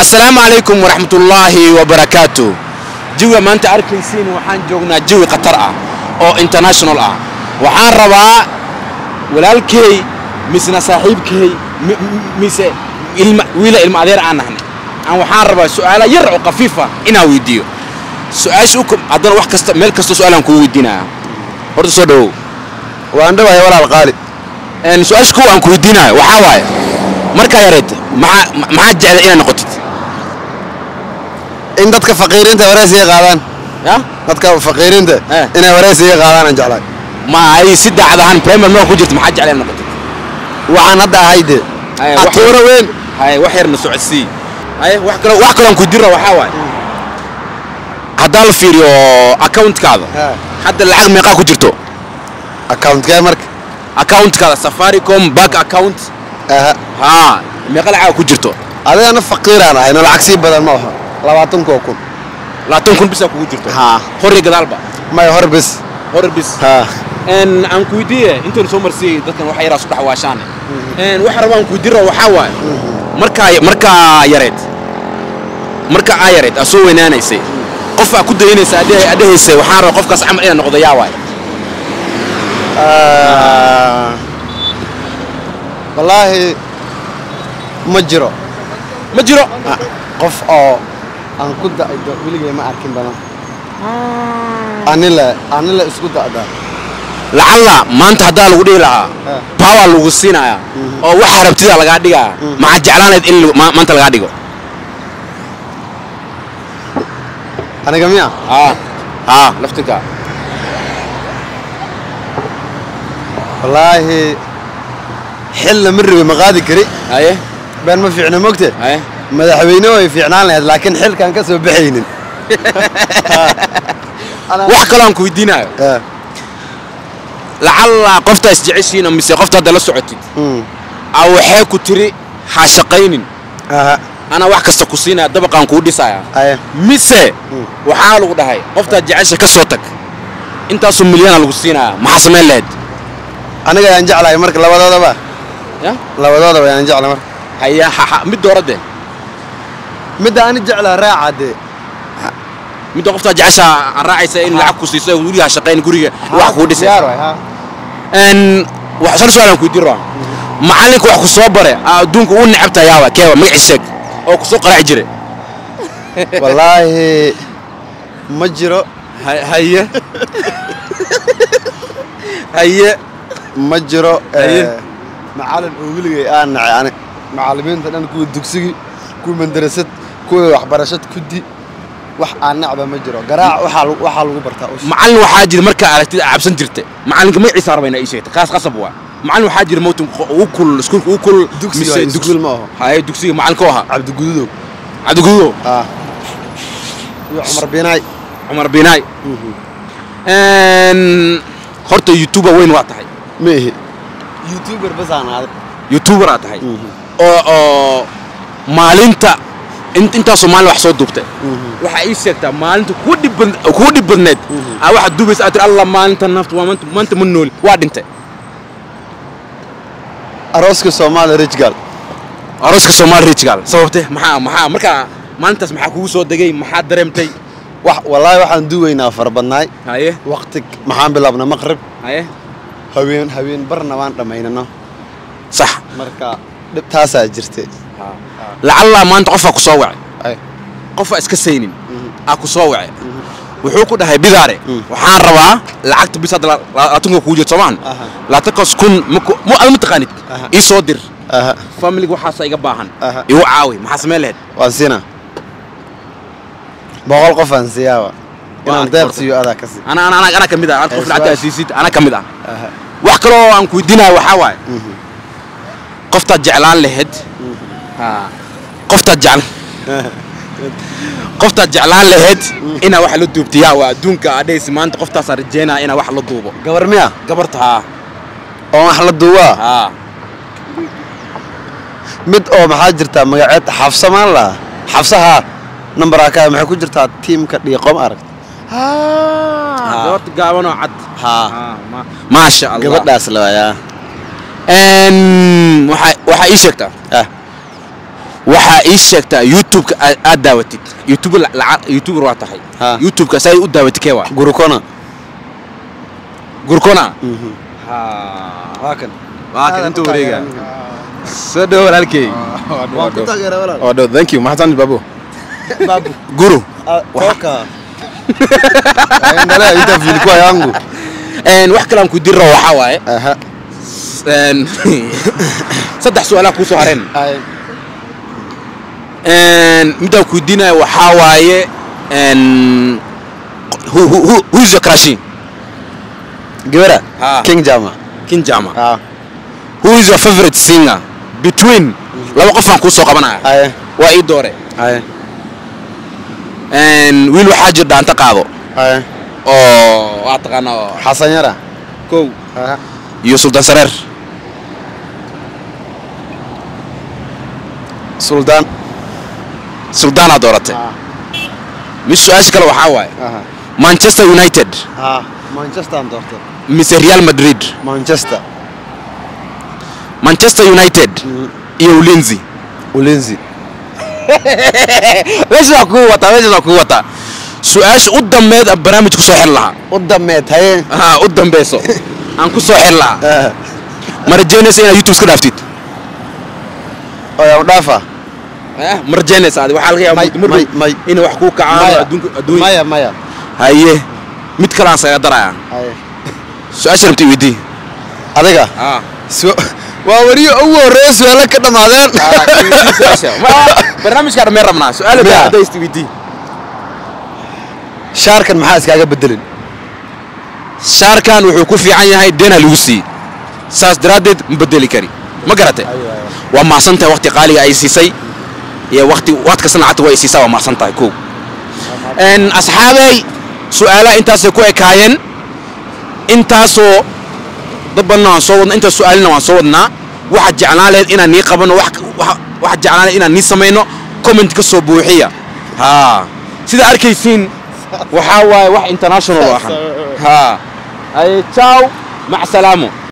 السلام عليكم ورحمة الله وبركاته. جوي ما أنت أركنسين وحان جونا جوي قطر أو انترناشونال وحان ربا ولالكي مسنا صاحبكي ويلا المعذير عنا هنا أنا وحان ربا سؤال يرعو قفيفة إنا ويديو سؤال شوكم أدنى واحد كست ملك كست سؤال أنكو ويدينا برضو صدو وعندما يولى القارئ إن سؤال شكو أنكو ويدينا وحاواي مركا يريد مع جعل إنا نقطت إن دتك فقيرين تورثي قادان يا دتك فقيرين ته إن ورثي قادان أنجعلك ما أي سدة عدهان بريمر ما كوجت مع جعل إنا نقطت وعن هذا هيدا أطورة وين هاي وحير نسوع السي هاي وحكلا أنكو ديرة وحاواي هذا الفيديو أكاونت كذا حتى العقد ميقا كوجرتو أكاونت كامرك أكاونت كذا سفاريكوم باك أكاونت ها ميقا العقد كوجرتو هذا أنا فقير أنا هنا العكسي بدل ما هو لواتن كوكون لا تنكون بس كوجرتو ها خوري قدالبا ما يهربس هربس ها ان أنكو ديه أنت رسوم مرسي دكان وحي راس صباح واشانه ان وحربا أنكو ديرة وحاواي مركا يريد مركا يريد أسوي نانيسي قف أكود ينسى أده يسي وحارة قف كاس عمل إيه نقضي ياواي والله مجرو قف أو أنا كنت ولي ما أركن بنا أنا لا أسكت هذا لعل ما أنت هذا الودي لا باوا لوجسينا يا أو وحرب تدا لقاديها مع جعلان إن ما أنت لقاديها أنا جميع لفتك والله حل مرة مغادي كري أيه بين ما في عنا مقتل أيه مدحوينه في عنا لكن حل كان كسب بحين وحكلام كويدينا لعل قفت استعشين أم قفت هذا لسعتي أو حيكو تري حاشقين أنا واحد كستكوسينا دبق عن كودي سايا ميسة وحاله ده هاي قفت جعشة كصوتك أنت أصلا مليان الكوسينا ما حسمين لهد أنا جاي أنجع على مرك لوضع ده يا لوضع ده أنجع على مرك هيا مد ورا ده مد أنا أنجع على راعة ده مد قفت جعشة الراعي سين لعب كوسيسة ويقولي هشقين قريه واحد كودي سايا إن وحصل سؤال كودي راه معلك وحكو صبره دونك ونعبتها ياوا كيوا مقعشك او كسو قرع جري والله مجرو هيا مجرو معلم ويلي أنا معلمين تنا كو دكسي كو مدرسة كو وحبرشت كدي أنا نعبة مجرو قراع وحال وبرتا معلم وحاجر مركا عبسن جرته معلم ما يصير بين اي شيء خاص قصبوا معلم حاجر موت وكل سكول وكل دكسي ما هو هاي دكسي معلم كوها عبد الجودو عمر بيناي ان هرت يوتيوبر وين وقتها ميه يوتيوبر بس انا هذا يوتيوبر هاي او مالنتا انت Soomaali wax soo duubtay waxa ay sheegtaa maalinta ku dibadneed waxa duubays aad Allah maalinta naftu waa maanta ma nool waa dhintay arooska Soomaali Rich Girl sababtee maxaa marka maalintaas maxaa kugu soo dagay maxaa dareemtay wallahi waxaan duubaynaa farbadnaay haye waqti maxaan bilaabnaa maqrib haye haween barna waan dhameynaa sax marka dhibtaas jirtay لعل ما أنت قفك صوّع قفك إسكسينين أكو صوّع وحوكو ده بيداري وحان روا لعكت بيصاد لا تنقو كوجة طبعا لا تقص كن مو المتقانيت يصدر فاميلي وحاسة يقباهن يوعاوي ما حسمه لهد وانسينا بقول قف انسياوا انا داقسيو هذا كسي انا كميدا انا قف العتا سيسيت انا كميدا wax kale oo aan ku weydiinaa waxa waay qofta jeclaan lahayd qofta jeclaan lahayd ina wax la duubtiyaa waa adduunka adeys maanta qoftaas rajeena ina wax la duubo gabar miya gabarta oo wax la duuba mid oo maxaa jirta magaceed xafsamaan la xafsaha numberka maxay ku jirtaa teamka dhiiqom arag gabarta gaaban oo cad ما شاء الله gabadh dhaas la waaya waxa ii sheegtaa waxaa ii sheegtaa youtube-ka aad daawatid youtuber waa tahay youtube-ka say u daawatid kee waa gurukona waa kan inta wareega soo dhawo walaalkay thank you maxasan babu guru toka ndala interview kwa yangu wax kale aan ku diro waxa waaye saddex su'aalaha ku soo hareen midda ku diinay waxa waaye who is your crush gabara King Jama who is your favorite singer between laba qof aan ku soo qabanaya waa ii doore wiil waxaa jir dhaanta qaado oo waa taqaanaa Xasan Yara kow iyo Sultan Sareer Sultan dooratay mid su'aasha kale waxaa waaye Manchester United Manchester doortay mise Real Madrid Manchester United iyo Ulinzi meesha ku wata su'aasha u dambeed barnaamij ku soo xir lahaa u dambeeso aan ku soo xir lahaa marjeynaysa inaad YouTube iska dhaaftid oo yaa dhaafa marjeynaysa aad waxa laga yaabaa in wax ku kacaan adduunka maya haye mid kale aan saga daraya su'aasha rabtay weydii adiga waa wariyo ugu horeeyay su'aalo ka dhamaadeen barnaamijka dhammeyn rabnaa su'aalaha hadayst weydii shaarkan maxaa iskaga bedelin shaarkan wuxuu ku fiican yahay deena lagu sii saas daraadeed ma bedeli kari ma garatay waa maasantahay waqti qaaliga ay siisay iyo waqti sanacada way siisay waa maasantahay koow asxaabay su'aalaha intaas ku ekaayeen intaasoo dabana soo wadna inta su'aalina waan soo wadnaa waxa jeclaan inaan ni qabano waxa jeclaan inaan ni sameeyno comment ka soo buuxiya sida arkaysiin waxa waaye wax international ah ay ciao mac salaamo